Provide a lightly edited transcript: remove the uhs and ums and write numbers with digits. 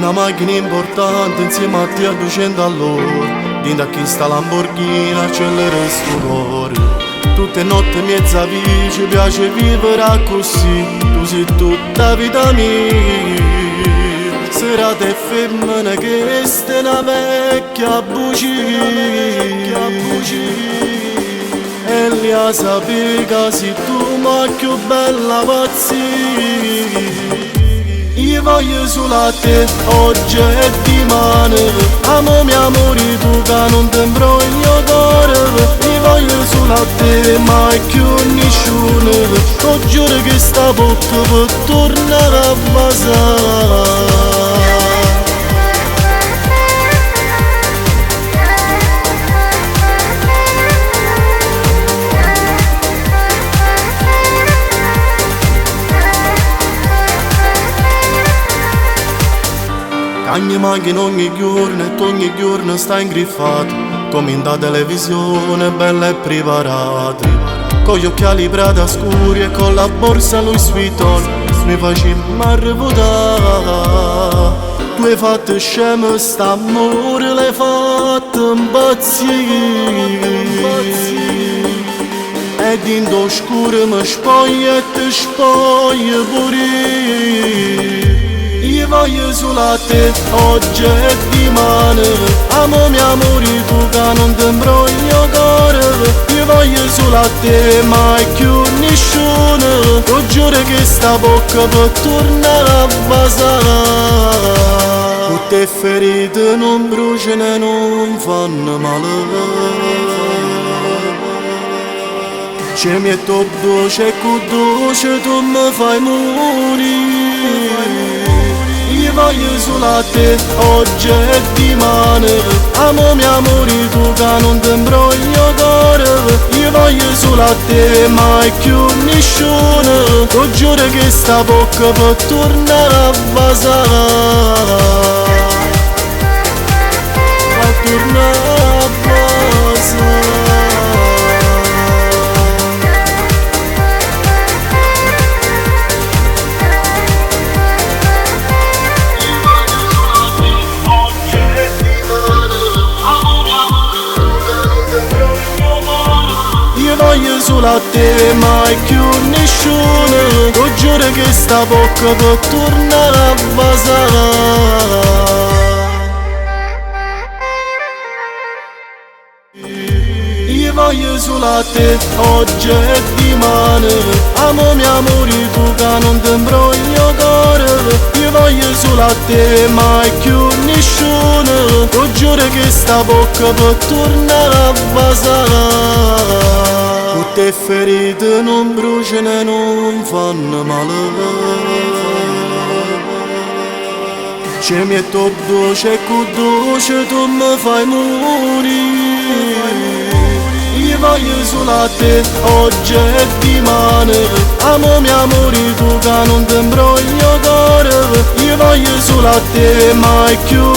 una macchina importante insieme a te a 200 all'ora. Dentro a chi sta Lamborghini accelera sto cuore. Tutte notte mezza vice, piace vivere così. Tu sei tutta vita mia. Serate e femmine che ste una vecchia bugia. E lì a sapere che sei tu ma più bella pazzia. Io voglio solo a te, oggi e dimani. Amo mio amore tu che non ti imbroglio cuore. Io voglio solo a te, mai più nessuno. Ti giuro che sta bocca per tornare a basare. Ogni macchina ogni giorno e ogni giorno sta ingriffato, come in da televisione bella e preparata. Con gli occhiali Prada scuri e con la borsa Louis Vuitton mi facemmo arrevotare. Tu hai fatto scemo st'amore, l'hai fatto impazzire. Ed in d'oscuro mi spoglia e ti spoglia pure. Io voglio solo a te, oggi e dimani. Amo mio amore tu che non ti imbroglio cuore. Io voglio solo a te, mai più nessuno. Ti giuro che sta bocca per tornare a basare. Tutte ferite non bruciano e non fanno male. C'è mio top dolce e con dolce tu mi fai morire. Io voglio solo a te, oggi e dimani. Amo mio amore tu che non ti imbroglio cuore. Io voglio solo a te, mai più nessuno. Ti giuro che sta bocca per tornare a basare. A tornare a basare. Io voglio solo a te, mai più nessuno. Ti giuro che sta bocca per tornare a basare. Io voglio solo a te, oggi e dimani. Amo mio amore tu che non ti imbroglio cuore. Io voglio solo a te, mai più nessuno. Ti giuro che sta bocca per tornare a basare. Tutte ferite non bruciano e non fanno male. C'è mio top dolce e con dolce tu mi fai morire. Io voglio solo a te, oggi e dimani. Amo mio amore tu che non ti imbroglio cuore. Io voglio solo a te, mai più